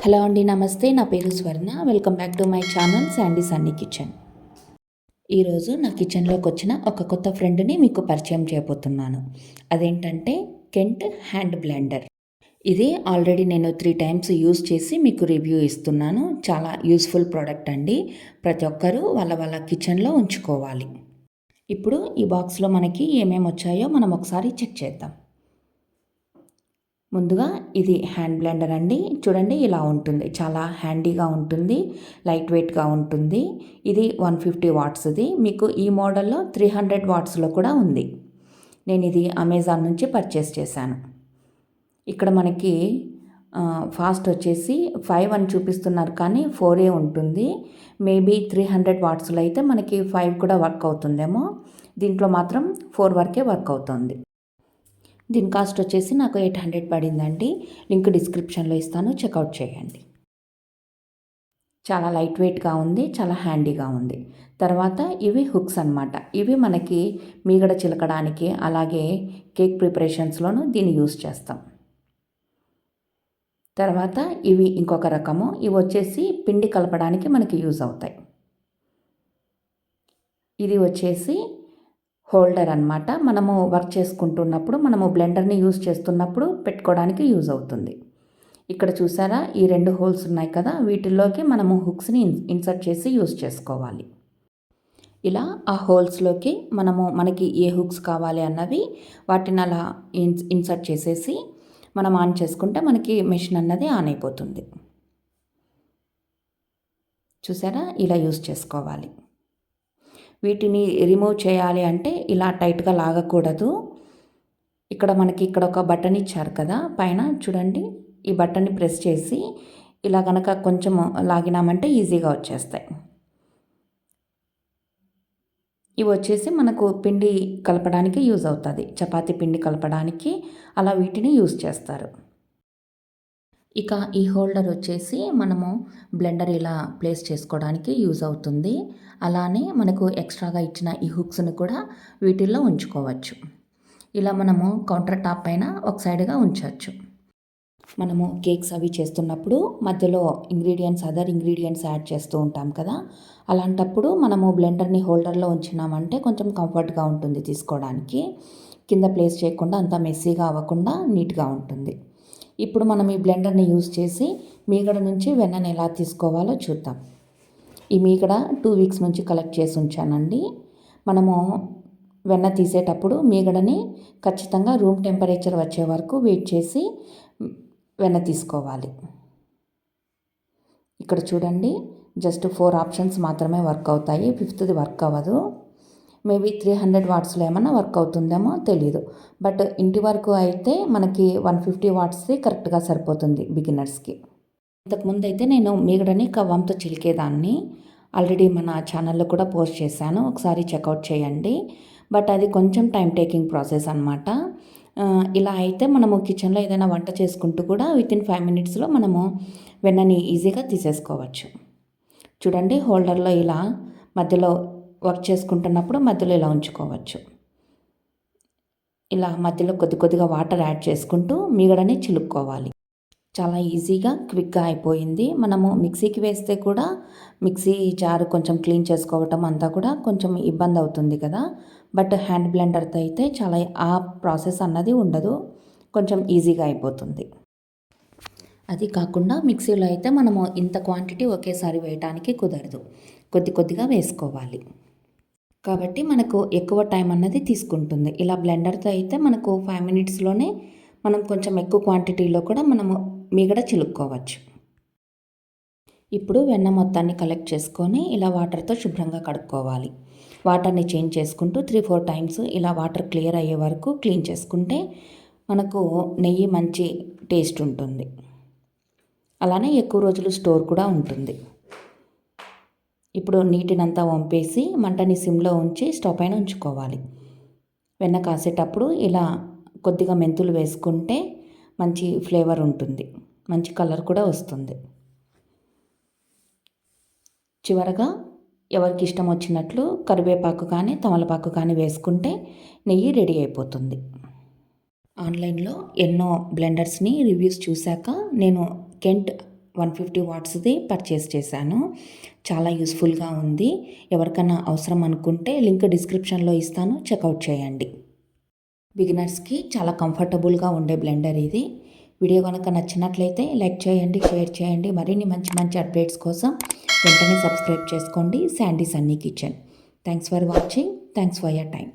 Hello అండి, నమస్తే. నా పేరు స్వర్ణ. Welcome back to my channel Sandy Sunny kitchen. ఈరోజు నా కిచెన్లోకి వచ్చిన ఒక కొత్త ఫ్రెండ్ని మీకు పరిచయం చేయబోతున్నాను. అదేంటంటే కెంట్ హ్యాండ్ బ్లెండర్. ఇది ఆల్రెడీ నేను 3 టైమ్స్ యూస్ చేసి మీకు రివ్యూ ఇస్తున్నాను. చాలా యూస్ఫుల్ ప్రోడక్ట్ అండి. ప్రతి ఒక్కరూ వాళ్ళ కిచెన్లో ఉంచుకోవాలి. ఇప్పుడు ఈ బాక్స్లో మనకి ఏమేమి వచ్చాయో మనం ఒకసారి చెక్ చేద్దాం. ముందుగా ఇది హ్యాండ్ బ్లెండర్ అండి. చూడండి, ఇలా ఉంటుంది. చాలా హ్యాండీగా ఉంటుంది, లైట్ వెయిట్గా ఉంటుంది. ఇది 150 వాట్స్ది. మీకు ఈ మోడల్లో 300 వాట్స్లో కూడా ఉంది. నేను ఇది అమెజాన్ నుంచి పర్చేస్ చేశాను. ఇక్కడ మనకి ఫాస్ట్ వచ్చేసి 5 అని చూపిస్తున్నారు, కానీ 4 ఉంటుంది. మేబీ 300 వాట్స్లో అయితే మనకి 5 కూడా వర్క్ అవుతుందేమో. దీంట్లో మాత్రం 4 వరకే వర్క్ అవుతుంది. దీని కాస్ట్ వచ్చేసి నాకు 800 పడిందండి. లింక్ డిస్క్రిప్షన్లో ఇస్తాను, చెక్అవుట్ చేయండి. చాలా లైట్ వెయిట్గా ఉంది, చాలా హ్యాండీగా ఉంది. తర్వాత ఇవి హుక్స్ అన్నమాట. ఇవి మనకి మీగడ చిలకడానికి, అలాగే కేక్ ప్రిపరేషన్స్లోనూ దీన్ని యూస్ చేస్తాం. తర్వాత ఇవి ఇంకొక రకము. ఇవి వచ్చేసి పిండి కలపడానికి మనకి యూజ్ అవుతాయి. ఇది వచ్చేసి హోల్డర్ అన్నమాట. మనము వర్క్ చేసుకుంటున్నప్పుడు, మనము బ్లెండర్ని యూజ్ చేస్తున్నప్పుడు పెట్టుకోవడానికి యూజ్ అవుతుంది. ఇక్కడ చూసారా, ఈ 2 హోల్స్ ఉన్నాయి కదా, వీటిల్లోకి మనము హుక్స్ని ఇన్సర్ట్ చేసి యూజ్ చేసుకోవాలి. ఇలా ఆ హోల్స్లోకి మనకి ఏ హుక్స్ కావాలి అన్నవి వాటిని అలా ఇన్సర్ట్ చేసేసి మనం ఆన్ చేసుకుంటే మనకి మెషిన్ అన్నది ఆన్ అయిపోతుంది. చూసారా, ఇలా యూజ్ చేసుకోవాలి. వీటిని రిమూవ్ చేయాలి అంటే ఇలా టైట్గా లాగకూడదు. ఇక్కడ ఒక బటన్ ఇచ్చారు కదా పైన, చూడండి. ఈ బటన్ని ప్రెస్ చేసి ఇలా కనుక కొంచెం లాగినామంటే ఈజీగా వచ్చేస్తాయి. ఇవి వచ్చేసి మనకు పిండి కలపడానికి యూజ్ అవుతుంది. చపాతీ పిండి కలపడానికి అలా వీటిని యూజ్ చేస్తారు. ఇక ఈ హోల్డర్ వచ్చేసి మనము బ్లెండర్ ఇలా ప్లేస్ చేసుకోవడానికి యూజ్ అవుతుంది. అలానే మనకు ఎక్స్ట్రాగా ఇచ్చిన ఈ హుక్స్ని కూడా వీటిల్లో ఉంచుకోవచ్చు. ఇలా మనము కౌంటర్ టాప్ పైన ఒక సైడ్గా ఉంచవచ్చు. మనము కేక్స్ అవి చేస్తున్నప్పుడు మధ్యలో అదర్ ఇంగ్రీడియంట్స్ యాడ్ చేస్తూ ఉంటాం కదా, అలాంటప్పుడు మనము బ్లెండర్ని హోల్డర్లో ఉంచినామంటే కొంచెం కంఫర్ట్గా ఉంటుంది తీసుకోవడానికి. కింద ప్లేస్ చేయకుండా అంత మెస్సీగా అవ్వకుండా నీట్గా ఉంటుంది. ఇప్పుడు మనం ఈ బ్లెండర్ని యూజ్ చేసి మీగడ నుంచి వెన్నని ఎలా తీసుకోవాలో చూద్దాం. ఈ మీగడ 2 వీక్స్ నుంచి కలెక్ట్ చేసి ఉంచానండి. మనము వెన్న తీసేటప్పుడు మీగడని ఖచ్చితంగా రూమ్ టెంపరేచర్ వచ్చే వరకు వెయిట్ చేసి వెన్న తీసుకోవాలి. ఇక్కడ చూడండి, జస్ట్ 4 ఆప్షన్స్ మాత్రమే వర్క్ అవుతాయి, 5థది వర్క్ అవ్వదు. మేబీ 300 వాట్స్లో ఏమన్నా వర్క్ అవుతుందేమో తెలీదు. బట్ ఇంటి వరకు అయితే మనకి 150 వాట్స్ది కరెక్ట్గా సరిపోతుంది బిగినర్స్కి. ఇంతకుముందు అయితే నేను మీగడని కవ్వంతో చిలికేదాన్ని. ఆల్రెడీ మన ఛానల్లో కూడా పోస్ట్ చేశాను, ఒకసారి చెక్అవుట్ చేయండి. బట్ అది కొంచెం టైం టేకింగ్ ప్రాసెస్ అనమాట. ఇలా అయితే మనము కిచెన్లో ఏదైనా వంట చేసుకుంటూ కూడా వితిన్ 5 మినిట్స్లో మనము వెన్నని ఈజీగా తీసేసుకోవచ్చు. చూడండి, హోల్డర్లో ఇలా మధ్యలో వర్క్ చేసుకుంటున్నప్పుడు మధ్యలో ఇలా ఉంచుకోవచ్చు. ఇలా మధ్యలో కొద్దిగా వాటర్ యాడ్ చేసుకుంటూ మీగడని చిలుక్కోవాలి. చాలా ఈజీగా క్విక్గా అయిపోయింది. మనము మిక్సీకి వేస్తే కూడా మిక్సీ జారు కొంచెం క్లీన్ చేసుకోవటం అంతా కూడా కొంచెం ఇబ్బంది అవుతుంది కదా, బట్ హ్యాండ్ బ్లెండర్తో అయితే చాలా ఆ ప్రాసెస్ అన్నది ఉండదు, కొంచెం ఈజీగా అయిపోతుంది. అది కాకుండా మిక్సీలో అయితే మనము ఇంత క్వాంటిటీ ఒకేసారి వేయటానికి కుదరదు, కొద్దిగా వేసుకోవాలి. కాబట్టి మనకు ఎక్కువ టైం అన్నది తీసుకుంటుంది. ఇలా బ్లెండర్తో అయితే మనకు 5 మినిట్స్లోనే మనం కొంచెం ఎక్కువ క్వాంటిటీలో కూడా మనము మీగడ చిలుక్కోవచ్చు. ఇప్పుడు వెన్న మొత్తాన్ని కలెక్ట్ చేసుకొని ఇలా వాటర్తో శుభ్రంగా కడుక్కోవాలి. వాటర్ని చేంజ్ చేసుకుంటూ 3-4 టైమ్స్ ఇలా వాటర్ క్లియర్ అయ్యే వరకు క్లీన్ చేసుకుంటే మనకు నెయ్యి మంచి టేస్ట్ ఉంటుంది. అలానే ఎక్కువ రోజులు స్టోర్ కూడా ఉంటుంది. ఇప్పుడు నీటినంతా వంపేసి మంటని సిమ్లో ఉంచి స్టవ్ పైన ఉంచుకోవాలి. వెన్న కాసేటప్పుడు ఇలా కొద్దిగా మెంతులు వేసుకుంటే మంచి ఫ్లేవర్ ఉంటుంది, మంచి కలర్ కూడా వస్తుంది. చివరగా ఎవరికి ఇష్టం వచ్చినట్లు కరివేపాకు కానీ తమలపాకు కానీ వేసుకుంటే నెయ్యి రెడీ అయిపోతుంది. ఆన్లైన్లో ఎన్నో బ్లెండర్స్ని రివ్యూస్ చూశాక నేను కెంట్ 150 వాట్స్ది పర్చేస్ చేశాను. చాలా యూస్ఫుల్గా ఉంది. ఎవరికైనా అవసరం అనుకుంటే లింక్ డిస్క్రిప్షన్లో ఇస్తాను, చెక్అవుట్ చేయండి. బిగినర్స్కి చాలా కంఫర్టబుల్గా ఉండే బ్లెండర్ ఇది. వీడియో కనుక నచ్చినట్లయితే లైక్ చేయండి, షేర్ చేయండి. మరిన్ని మంచి మంచి అప్డేట్స్ కోసం వెంటనే సబ్స్క్రైబ్ చేసుకోండి. Sandy Sunny kitchen. Thanks for watching. Thanks for your time.